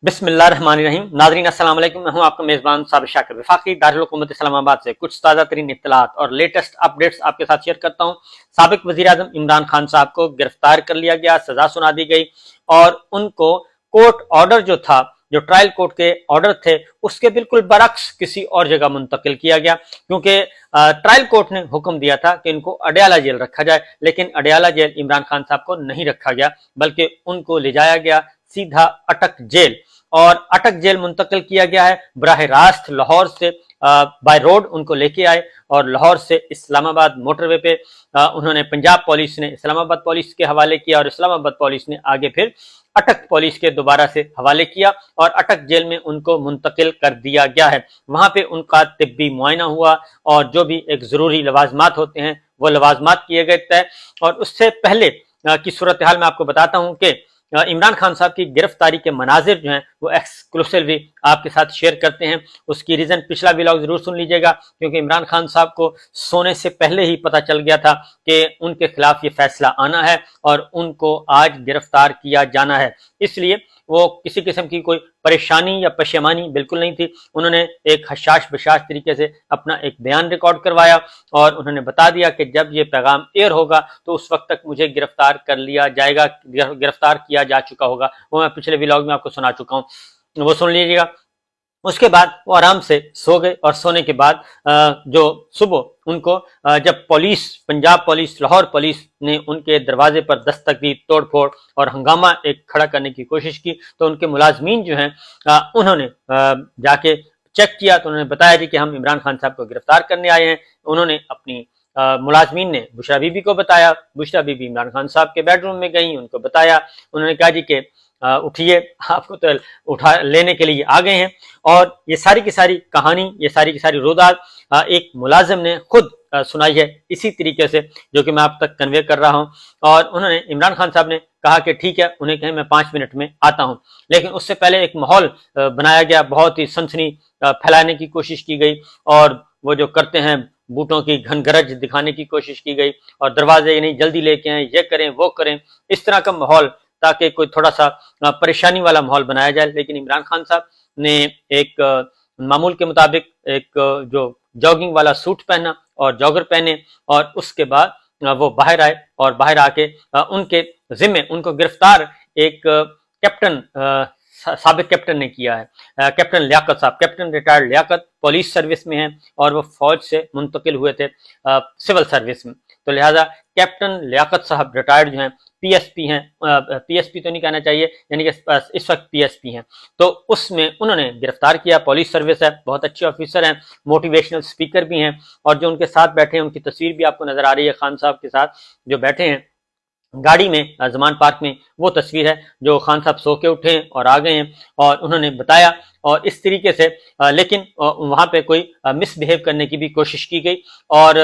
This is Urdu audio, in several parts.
بسم اللہ الرحمن الرحیم۔ ناظرین السلام علیکم، میں ہوں آپ کا میزبان صابر شاکر، وفاقی دارالحکومت اسلام آباد سے کچھ تازہ ترین اطلاعات اور لیٹسٹ اپڈیٹس آپ کے ساتھ شیئر کرتا ہوں۔ سابق وزیر اعظم عمران خان صاحب کو گرفتار کر لیا گیا، سزا سنا دی گئی اور ان کو کورٹ آرڈر جو تھا، جو ٹرائل کورٹ کے آرڈر تھے، اس کے بالکل برعکس کسی اور جگہ منتقل کیا گیا، کیونکہ ٹرائل کورٹ نے حکم دیا تھا کہ ان کو اڈیالہ جیل رکھا جائے، لیکن اڈیالہ جیل عمران خان صاحب کو نہیں رکھا گیا، بلکہ ان کو لے جایا گیا سیدھا اٹک جیل، اور اٹک جیل منتقل کیا گیا ہے۔ براہ راست لاہور سے بائی روڈ ان کو لے کے آئے اور لاہور سے اسلام آباد موٹر وے پہ انہوں نے پنجاب پولیس نے اسلام آباد پولیس کے حوالے کیا، اور اسلام آباد پولیس نے آگے پھر اٹک پولیس کے دوبارہ سے حوالے کیا اور اٹک جیل میں ان کو منتقل کر دیا گیا ہے۔ وہاں پہ ان کا طبی معائنہ ہوا اور جو بھی ایک ضروری لوازمات ہوتے ہیں وہ لوازمات کیے گئے طے۔ اور اس سے پہلے کی صورتحال میں آپ کو بتاتا ہوں کہ عمران خان صاحب کی گرفتاری کے مناظر جو ہیں وہ ایکسکلوسیولی آپ کے ساتھ شیئر کرتے ہیں۔ اس کی ریزن پچھلا ویلاگ ضرور سن لیجئے گا، کیونکہ عمران خان صاحب کو سونے سے پہلے ہی پتہ چل گیا تھا کہ ان کے خلاف یہ فیصلہ آنا ہے اور ان کو آج گرفتار کیا جانا ہے، اس لیے وہ کسی قسم کی کوئی پریشانی یا پشیمانی بالکل نہیں تھی۔ انہوں نے ایک حشاش بشاش طریقے سے اپنا ایک بیان ریکارڈ کروایا اور انہوں نے بتا دیا کہ جب یہ پیغام ایئر ہوگا تو اس وقت تک مجھے گرفتار کر لیا جائے گا، گرفتار کیا جا چکا ہوگا۔ وہ میں پچھلے ویلاگ میں آپ کو سنا چکا ہوں، وہ سن لیجیے گا۔ اس کے بعد وہ آرام سے سو گئے اور سونے کے بعد جو صبح ان کو جب police, Punjab police, Lahore police نے ان کے دروازے پر دستک دی، توڑ پھوڑ اور ہنگامہ ایک کھڑا کرنے کی کوشش کی، تو ان کے ملازمین جو ہیں انہوں نے جا کے چیک کیا تو انہوں نے بتایا جی کہ ہم عمران خان صاحب کو گرفتار کرنے آئے ہیں۔ انہوں نے اپنی ملازمین نے بشرا بی بی کو بتایا، بشرا بی بی عمران خان صاحب کے بیڈ روم میں گئیں، ان کو بتایا، انہوں نے کہا جی کہ اٹھیے، آپ کو تو اٹھا لینے کے لیے آ گئے ہیں۔ اور یہ ساری کی ساری کہانی، یہ ساری کی ساری روداد ایک ملازم نے خود سنائی ہے اسی طریقے سے جو کہ میں آپ تک کنوے کر رہا ہوں۔ اور انہوں نے عمران خان صاحب نے کہا کہ ٹھیک ہے، انہیں کہیں میں 5 منٹ میں آتا ہوں، لیکن اس سے پہلے ایک ماحول بنایا گیا، بہت ہی سنسنی پھیلانے کی کوشش کی گئی، اور وہ جو کرتے ہیں بوٹوں کی گھن گرج دکھانے کی کوشش کی گئی، اور دروازے نہیں جلدی لے کے آئیں، یہ کریں وہ کریں، اس طرح کا ماحول، تاکہ کوئی تھوڑا سا پریشانی والا ماحول بنایا جائے۔ لیکن عمران خان صاحب نے ایک معمول کے مطابق ایک جو جاگنگ والا سوٹ پہنا اور جاگر پہنے، اور اس کے بعد وہ باہر آئے، اور باہر آ کے ان کے ذمے ان کو گرفتار ایک کیپٹن، سابق کیپٹن نے کیا ہے، کیپٹن لیاقت صاحب، کیپٹن ریٹائرڈ لیاقت پولیس سروس میں ہیں اور وہ فوج سے منتقل ہوئے تھے سول سروس میں، تو لہٰذا کیپٹن لیاقت صاحب ریٹائرڈ جو ہیں پی ایس پی ہیں، پی ایس پی تو نہیں کہنا چاہیے، یعنی کہ اس وقت پی ایس پی ہیں، تو اس میں انہوں نے گرفتار کیا۔ پولیس سروس ہے، بہت اچھے آفیسر ہیں، موٹیویشنل سپیکر بھی ہیں، اور جو ان کے ساتھ بیٹھے ہیں ان کی تصویر بھی آپ کو نظر آ رہی ہے، خان صاحب کے ساتھ جو بیٹھے ہیں گاڑی میں زمان پارک میں، وہ تصویر ہے جو خان صاحب سو کے اٹھے اور آ گئے ہیں، اور انہوں نے بتایا، اور اس طریقے سے لیکن وہاں پہ کوئی مس بہیو کرنے کی بھی کوشش کی گئی، اور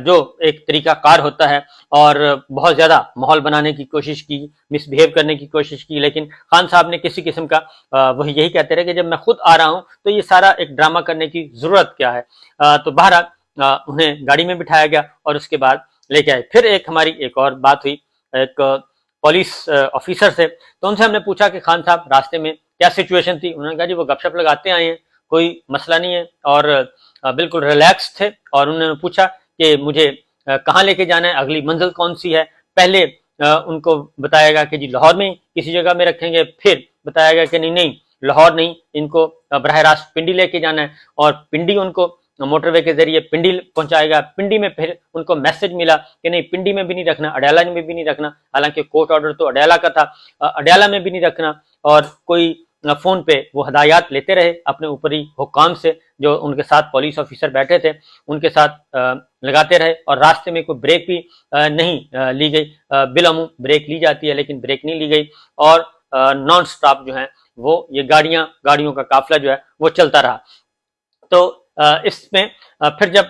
جو ایک طریقہ کار ہوتا ہے، اور بہت زیادہ ماحول بنانے کی کوشش کی، مس بہیو کرنے کی کوشش کی، لیکن خان صاحب نے کسی قسم کا وہی یہی کہتے رہے کہ جب میں خود آ رہا ہوں تو یہ سارا ایک ڈرامہ کرنے کی ضرورت کیا ہے۔ تو بہرحال انہیں گاڑی میں بٹھایا گیا اور اس کے بعد لے کے آئے۔ پھر ہماری ایک اور بات ہوئی ایک پولیس آفیسر سے، تو ان سے ہم نے پوچھا کہ خان صاحب راستے میں کیا سچویشن تھی؟ انہوں نے کہا جی وہ گپ شپ لگاتے آئے ہیں، کوئی مسئلہ نہیں ہے، اور بالکل ریلیکس تھے، اور انہوں نے پوچھا کہ مجھے کہاں لے کے جانا ہے، اگلی منزل کون سی ہے۔ پہلے ان کو بتایا گیا کہ جی لاہور میں کسی جگہ میں رکھیں گے، پھر بتایا گیا کہ نہیں لاہور نہیں، ان کو براہ راست پنڈی لے کے جانا ہے، اور پنڈی ان کو موٹر وے کے ذریعے پنڈی پہنچائے گا۔ پنڈی میں پھر ان کو میسج ملا کہ نہیں پنڈی میں بھی نہیں رکھنا، اڈیالہ میں بھی نہیں رکھنا، حالانکہ کورٹ آرڈر تو اڈیالہ کا تھا، اڈیالہ میں بھی نہیں رکھنا، اور کوئی فون پہ وہ ہدایات لیتے رہے اپنے اوپری حکام سے جو ان کے ساتھ پولیس آفیسر بیٹھے تھے، ان کے ساتھ لگاتے رہے، اور راستے میں کوئی بریک بھی نہیں لی گئی، بالعموم بریک لی جاتی ہے لیکن بریک نہیں لی گئی، اور نان سٹاپ جو ہیں وہ یہ گاڑیوں کا قافلہ جو ہے وہ چلتا رہا۔ تو اس میں پھر جب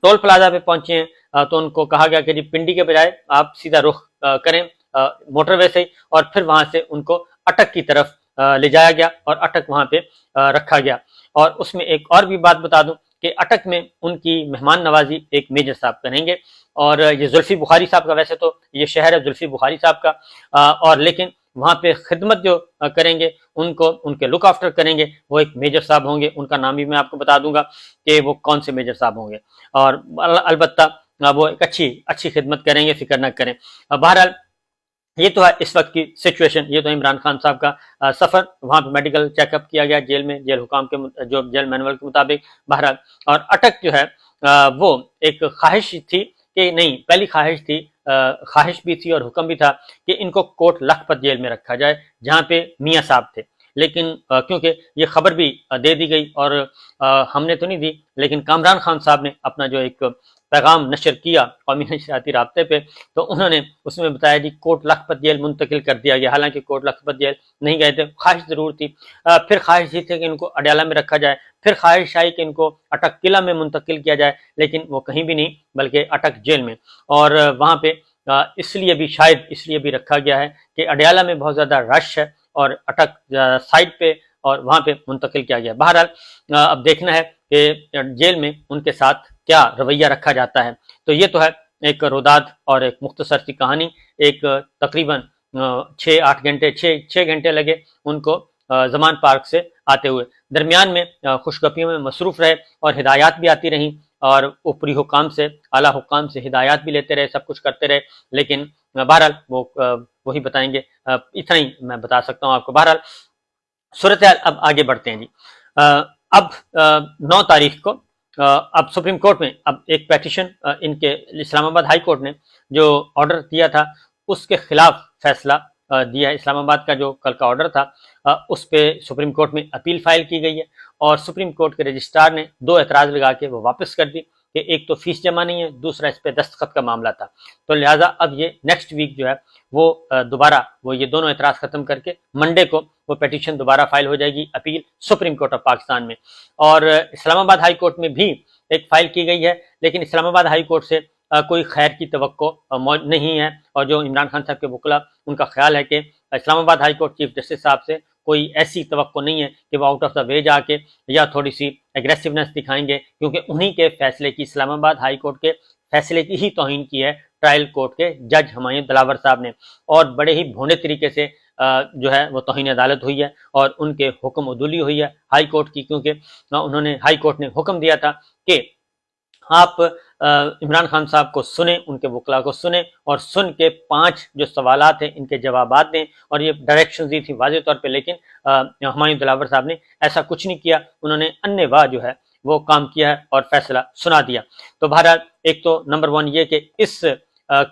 ٹول پلازا پہ پہنچے ہیں تو ان کو کہا گیا کہ جی پنڈی کے بجائے آپ سیدھا رخ کریں موٹر وے سے، اور پھر وہاں سے ان کو اٹک کی طرف لے جایا گیا، اور اٹک وہاں پہ رکھا گیا۔ اور اس میں ایک اور بھی بات بتا دوں کہ اٹک میں ان کی مہمان نوازی ایک میجر صاحب کریں گے، اور یہ زلفی بخاری صاحب کا، ویسے تو یہ شہر ہے زلفی بخاری صاحب کا، اور لیکن وہاں پہ خدمت جو کریں گے ان کو ان کے لک آفٹر کریں گے وہ ایک میجر صاحب ہوں گے. ان کا نام بھی میں آپ کو بتا دوں گا کہ وہ کون سے میجر صاحب ہوں گے, اور البتہ وہ ایک اچھی خدمت کریں گے, فکر نہ کریں. بہرحال یہ تو ہے اس وقت کی سچویشن. یہ تو عمران خان صاحب کا سفر, وہاں پہ میڈیکل چیک اپ کیا گیا جیل میں, جیل حکام کے جو جیل مینول کے مطابق. بہرحال اور اٹک جو ہے وہ ایک خواہش تھی کہ نہیں, پہلی خواہش بھی تھی اور حکم بھی تھا کہ ان کو کوٹ لکھپت جیل میں رکھا جائے جہاں پہ میاں صاحب تھے. لیکن کیونکہ یہ خبر بھی دے دی گئی اور ہم نے تو نہیں دی, لیکن کامران خان صاحب نے اپنا جو ایک پیغام نشر کیا قومی نشریاتی رابطے پہ, تو انہوں نے اس میں بتایا جی کوٹ لکھپت جیل منتقل کر دیا گیا. حالانکہ کوٹ لکھپت جیل نہیں گئے تھے, خواہش ضرور تھی. پھر خواہش یہ تھی کہ ان کو اڈیالہ میں رکھا جائے, پھر خواہش آئی کہ ان کو اٹک قلعہ میں منتقل کیا جائے, لیکن وہ کہیں بھی نہیں بلکہ اٹک جیل میں. اور وہاں پہ اس لیے بھی رکھا گیا ہے کہ اڈیالہ میں بہت زیادہ رش ہے اور اٹک سائڈ پہ اور وہاں پہ منتقل کیا گیا. بہرحال اب دیکھنا ہے کہ جیل میں ان کے ساتھ کیا رویہ رکھا جاتا ہے. تو یہ تو ہے ایک روداد اور ایک مختصر سی کہانی. ایک تقریباً 6 گھنٹے لگے ان کو زمان پارک سے آتے ہوئے. درمیان میں خوشگپیوں میں مصروف رہے اور ہدایات بھی آتی رہیں, اور اوپری حکام سے, اعلیٰ حکام سے ہدایات بھی لیتے رہے, سب کچھ کرتے رہے. لیکن بہرحال وہ وہی بتائیں گے, اتنا ہی میں بتا سکتا ہوں آپ کو. بہرحال صورتحال اب آگے بڑھتے ہیں جی. اب 9 تاریخ کو اب سپریم کورٹ میں اب ایک پیٹیشن ان کے اسلام آباد ہائی کورٹ نے جو آرڈر دیا تھا اس کے خلاف فیصلہ دیا ہے. اسلام آباد کا جو کل کا آرڈر تھا اس پہ سپریم کورٹ میں اپیل فائل کی گئی ہے, اور سپریم کورٹ کے رجسٹرار نے 2 اعتراض لگا کے وہ واپس کر دی کہ ایک تو فیس جمع نہیں ہے, دوسرا اس پہ دستخط کا معاملہ تھا. تو لہٰذا اب یہ نیکسٹ ویک جو ہے وہ دوبارہ وہ یہ دونوں اعتراض ختم کر کے منڈے کو وہ پیٹیشن دوبارہ فائل ہو جائے گی appeal supreme court of Pakistan میں. اور اسلام آباد ہائی کورٹ میں بھی ایک فائل کی گئی ہے, لیکن اسلام آباد ہائی کورٹ سے کوئی خیر کی توقع نہیں ہے. اور جو عمران خان صاحب کے وکلا ان کا خیال ہے کہ اسلام آباد ہائی کورٹ چیف جسٹس صاحب سے کوئی ایسی توقع نہیں ہے کہ وہ آؤٹ آف دا وے جا کے یا تھوڑی سی ایگریسونیس دکھائیں گے, کیونکہ انہی کے فیصلے کی, اسلام آباد ہائی کورٹ کے فیصلے کی ہی توہین کی ہے ٹرائل کورٹ کے جج ہمایوں دلاور صاحب نے, اور بڑے ہی بھونے طریقے سے جو ہے وہ توہین عدالت ہوئی ہے اور ان کے حکم عدولی ہوئی ہے ہائی کورٹ کی. کیونکہ انہوں نے ہائی کورٹ نے حکم دیا تھا کہ آپ عمران خان صاحب کو سنیں, ان کے وکلا کو سنیں, اور سن کے 5 جو سوالات ہیں ان کے جوابات دیں, اور یہ ڈائریکشن دی تھی واضح طور پہ. لیکن ہمایوں دلاور صاحب نے ایسا کچھ نہیں کیا, انہوں نے انّے واہ جو ہے وہ کام کیا ہے اور فیصلہ سنا دیا. تو بہرحال ایک تو نمبر 1 یہ کہ اس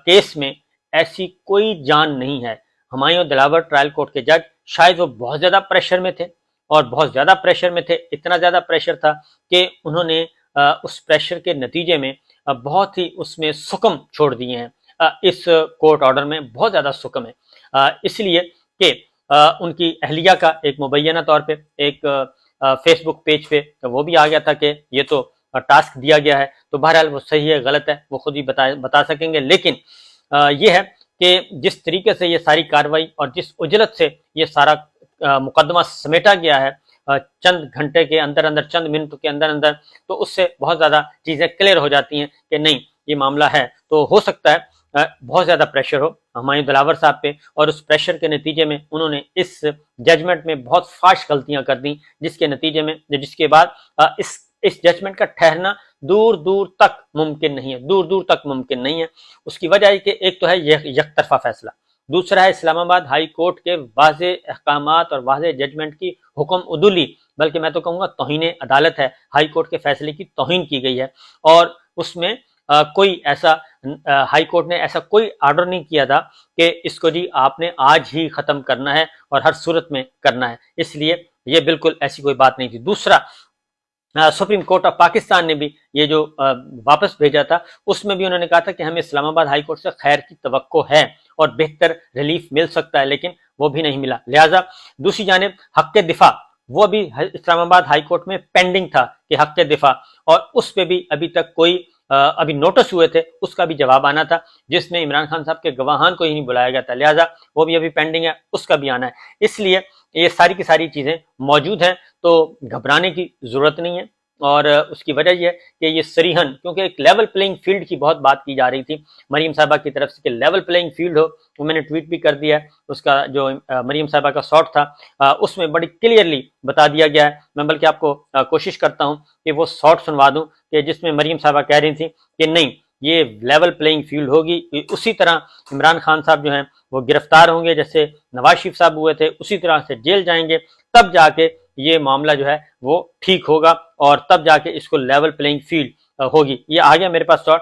کیس میں ایسی کوئی جان نہیں ہے. ہمایوں دلاور ٹرائل کورٹ کے جج شاید وہ بہت زیادہ پریشر میں تھے, اور بہت زیادہ پریشر میں تھے, اتنا زیادہ پریشر تھا کہ انہوں نے اس پریشر کے نتیجے میں بہت ہی اس میں سکم چھوڑ دیے ہیں. اس کورٹ آرڈر میں بہت زیادہ سکم ہے, اس لیے کہ ان کی اہلیہ کا ایک مبینہ طور پہ ایک فیس بک پیج پہ وہ بھی آ گیا تھا کہ یہ تو ٹاسک دیا گیا ہے. تو بہرحال وہ صحیح ہے غلط ہے وہ خود ہی بتا سکیں گے. لیکن یہ ہے کہ جس طریقے سے یہ ساری کاروائی اور جس اجلت سے یہ سارا مقدمہ سمیٹا گیا ہے چند گھنٹے کے اندر, چند منٹ کے اندر, تو اس سے بہت زیادہ چیزیں کلیئر ہو جاتی ہیں کہ نہیں یہ معاملہ ہے. تو ہو سکتا ہے بہت زیادہ پریشر ہو ہمایوں دلاور صاحب پہ, اور اس پریشر کے نتیجے میں انہوں نے اس ججمنٹ میں بہت فاش غلطیاں کر دیں, جس کے نتیجے میں جس کے بعد اس ججمنٹ کا ٹھہرنا دور تک ممکن نہیں ہے. اس کی وجہ ہے کہ ایک تو ہے یک طرفہ فیصلہ, دوسرا ہے اسلام آباد ہائی کورٹ کے واضح احکامات اور واضح ججمنٹ کی حکم عدولی, بلکہ میں تو کہوں گا توہین عدالت ہے. ہائی کورٹ کے فیصلے کی توہین کی گئی ہے, اور اس میں کوئی ایسا ہائی کورٹ نے ایسا کوئی آرڈر نہیں کیا تھا کہ اس کو جی آپ نے آج ہی ختم کرنا ہے اور ہر صورت میں کرنا ہے. اس لیے یہ بالکل ایسی کوئی بات نہیں تھی. دوسرا سپریم کورٹ آف پاکستان نے بھی یہ جو واپس بھیجا تھا اس میں بھی انہوں نے کہا تھا کہ ہمیں اسلام آباد ہائی کورٹ سے خیر کی توقع ہے اور بہتر ریلیف مل سکتا ہے, لیکن وہ بھی نہیں ملا. لہٰذا دوسری جانب حق دفاع وہ بھی اسلام آباد ہائی کورٹ میں پینڈنگ تھا کہ حق دفاع, اور اس پہ بھی ابھی تک کوئی ابھی نوٹس ہوئے تھے, اس کا بھی جواب آنا تھا جس میں عمران خان صاحب کے گواہان کو ہی نہیں بلایا گیا تھا. لہٰذا وہ بھی ابھی پینڈنگ ہے, اس کا بھی آنا ہے. اس لیے یہ ساری کی ساری چیزیں موجود ہیں, تو گھبرانے کی ضرورت نہیں ہے. اور اس کی وجہ یہ ہے کہ یہ صریحاً، کیونکہ ایک لیول پلینگ فیلڈ کی بہت بات کی جا رہی تھی مریم صاحبہ کی طرف سے کہ لیول پلینگ فیلڈ ہو، وہ میں نے ٹویٹ بھی کر دیا ہے، اس کا جو مریم صاحبہ کا شارٹ تھا اس میں بڑی کلیئرلی بتا دیا گیا ہے. میں بلکہ آپ کو کوشش کرتا ہوں کہ وہ شارٹ سنوا دوں کہ جس میں مریم صاحبہ کہہ رہی تھیں کہ نہیں، یہ لیول پلینگ فیلڈ ہوگی، اسی طرح عمران خان صاحب جو ہیں وہ گرفتار ہوں گے جیسے نواز شریف صاحب ہوئے تھے، اسی طرح سے جیل جائیں گے، تب جا کے یہ معاملہ جو ہے وہ ٹھیک ہوگا اور تب جا کے اس کو لیول پلینگ فیلڈ ہوگی. یہ آ گیا میرے پاس شارٹ،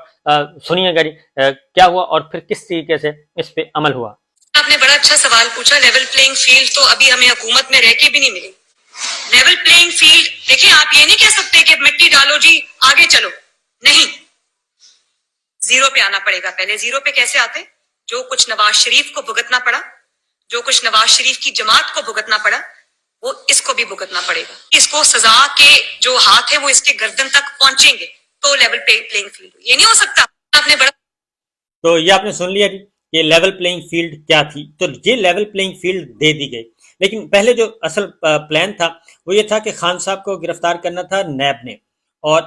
سنیے گا کیا ہوا اور پھر کس طریقے سے اس پہ عمل ہوا. آپ نے بڑا اچھا سوال پوچھا. لیول پلینگ فیلڈ تو ابھی ہمیں حکومت میں رہ کے بھی نہیں ملی. لیول پلینگ فیلڈ دیکھیں، آپ یہ نہیں کہہ سکتے کہ مٹی ڈالو جی آگے چلو، نہیں، زیرو پہ آنا پڑے گا. پہلے زیرو پہ کیسے آتے؟ جو کچھ نواز شریف کو بھگتنا پڑا، جو کچھ نواز شریف کی جماعت کو بھگتنا پڑا، وہ اس کو بھی بھگتنا پڑے گا. اس کو سزا کے جو ہاتھ ہے وہ اس کے گردن تک پہنچیں گے تو لیول پلینگ فیلڈ. یہ نہیں ہو سکتا. آپ نے بڑا تو یہ آپ نے سن لیا جی کہ لیول پلینگ فیلڈ کیا تھی. تو یہ لیول پلینگ فیلڈ دے دی گئی، لیکن پہلے جو اصل پلان تھا وہ یہ تھا کہ خان صاحب کو گرفتار کرنا تھا نیب نے، اور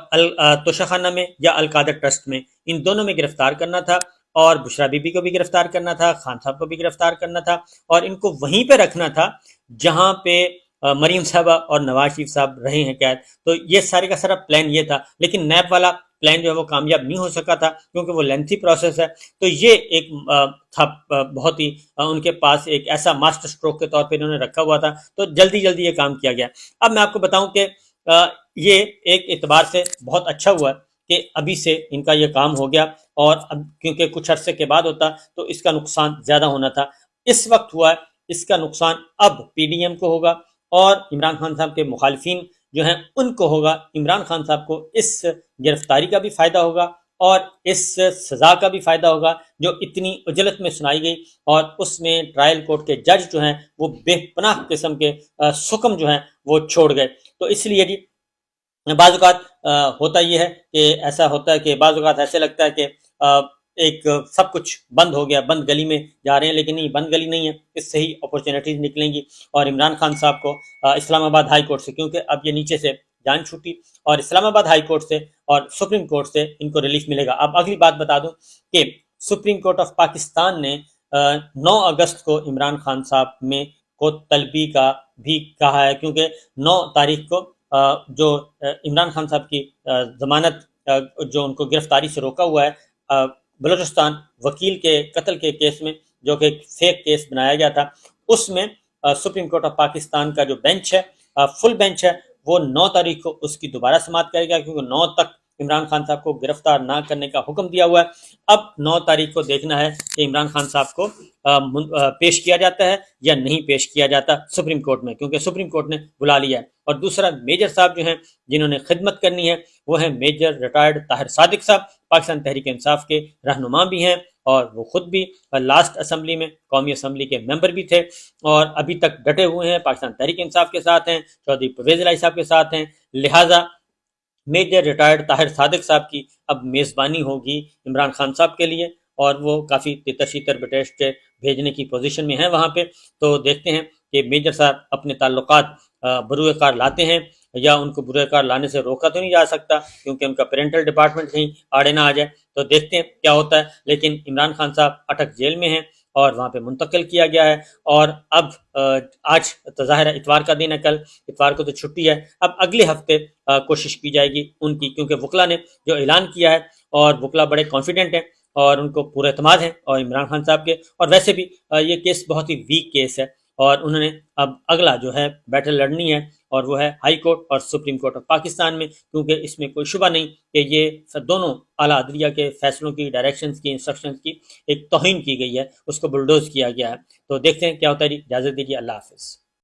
توشہ میں یا القادر ٹرسٹ میں، ان دونوں میں گرفتار کرنا تھا، اور بشرا بی بی کو بھی گرفتار کرنا تھا، خان صاحب کو بھی گرفتار کرنا تھا، اور ان کو وہیں پہ رکھنا تھا جہاں پہ مریم صاحبہ اور نواز شریف صاحب رہے ہیں قید. تو یہ سارے کا سارا پلان یہ تھا، لیکن نیب والا پلان جو ہے وہ کامیاب نہیں ہو سکا تھا کیونکہ وہ لینتھی پروسیس ہے. تو یہ ایک تھا بہت ہی ان کے پاس ایک ایسا ماسٹر سٹروک کے طور پہ انہوں نے رکھا ہوا تھا، تو جلدی جلدی یہ کام کیا گیا. اب میں آپ کو بتاؤں کہ یہ ایک اعتبار سے بہت اچھا ہوا کہ ابھی سے ان کا یہ کام ہو گیا، اور اب کیونکہ کچھ عرصے کے بعد ہوتا تو اس کا نقصان زیادہ ہونا تھا. اس وقت ہوا ہے، اس کا نقصان اب پی ڈی ایم کو ہوگا اور عمران خان صاحب کے مخالفین جو ہیں ان کو ہوگا. عمران خان صاحب کو اس گرفتاری کا بھی فائدہ ہوگا اور اس سزا کا بھی فائدہ ہوگا جو اتنی عجلت میں سنائی گئی، اور اس میں ٹرائل کورٹ کے جج جو ہیں وہ بے پناہ قسم کے حکم جو ہیں وہ چھوڑ گئے. تو اس لیے جی بعض اوقات ہوتا یہ ہے کہ ایسا ہوتا ہے کہ بعض اوقات ایسے لگتا ہے کہ ایک سب کچھ بند ہو گیا، بند گلی میں جا رہے ہیں، لیکن نہیں، بند گلی نہیں ہے، اس سے ہی اپورچونیٹیز نکلیں گی. اور عمران خان صاحب کو اسلام آباد ہائی کورٹ سے، کیونکہ اب یہ نیچے سے جان چھوٹی، اور اسلام آباد ہائی کورٹ سے اور سپریم کورٹ سے ان کو ریلیف ملے گا. اب اگلی بات بتا دوں کہ سپریم کورٹ آف پاکستان نے 9 اگست کو عمران خان صاحب میں کو طلبی کا بھی کہا ہے، کیونکہ 9 تاریخ کو جو عمران خان صاحب کی ضمانت جو ان کو گرفتاری سے روکا ہوا ہے بلوچستان وکیل کے قتل کے کیس میں، جو کہ ایک فیک کیس بنایا گیا تھا، اس میں سپریم کورٹ آف پاکستان کا جو بینچ ہے، فل بینچ ہے، وہ 9 تاریخ کو اس کی دوبارہ سماعت کرے گا، کیونکہ 9 تک عمران خان صاحب کو گرفتار نہ کرنے کا حکم دیا ہوا ہے. اب 9 تاریخ کو دیکھنا ہے کہ عمران خان صاحب کو پیش کیا جاتا ہے یا نہیں پیش کیا جاتا سپریم کورٹ میں، کیونکہ سپریم کورٹ نے بلا لیا ہے. اور دوسرا، میجر صاحب جو ہیں جنہوں نے خدمت کرنی ہے وہ ہیں میجر ریٹائرڈ طاہر صادق صاحب، پاکستان تحریک انصاف کے رہنما بھی ہیں، اور وہ خود بھی لاسٹ اسمبلی میں قومی اسمبلی کے ممبر بھی تھے، اور ابھی تک ڈٹے ہوئے ہیں، پاکستان تحریک انصاف کے ساتھ ہیں، چودھری پرویز الہی صاحب کے ساتھ ہیں. لہٰذا میجر ریٹائرڈ طاہر صادق صاحب کی اب میزبانی ہوگی عمران خان صاحب کے لیے، اور وہ کافی تتر شیتر بٹیش بھیجنے کی پوزیشن میں ہیں وہاں پہ. تو دیکھتے ہیں کہ میجر صاحب اپنے تعلقات بروئے کار لاتے ہیں یا ان کو بروئے کار لانے سے روکا تو نہیں جا سکتا، کیونکہ ان کا پیرنٹل ڈپارٹمنٹ کہیں آڑے نہ آ جائے. تو دیکھتے ہیں کیا ہوتا ہے. لیکن عمران خان صاحب اٹک جیل میں ہیں اور وہاں پہ منتقل کیا گیا ہے، اور اب آج ظاہر ہے اتوار کا دن ہے، کل اتوار کو تو چھٹی ہے. اب اگلے ہفتے کوشش کی جائے گی ان کی، کیونکہ وکلا نے جو اعلان کیا ہے، اور وکلا بڑے کانفیڈنٹ ہیں اور ان کو پورا اعتماد ہے اور عمران خان صاحب کے. اور ویسے بھی یہ کیس بہت ہی ویک کیس ہے، اور انہوں نے اب اگلا جو ہے بیٹل لڑنی ہے، اور وہ ہے ہائی کورٹ اور سپریم کورٹ آف پاکستان میں، کیونکہ اس میں کوئی شبہ نہیں کہ یہ دونوں اعلیٰ عدلیہ کے فیصلوں کی، ڈائریکشنز کی، انسٹرکشنز کی ایک توہین کی گئی ہے، اس کو بلڈوز کیا گیا ہے. تو دیکھتے ہیں کیا ہوتا ہے. اجازت دیجیے، اللہ حافظ.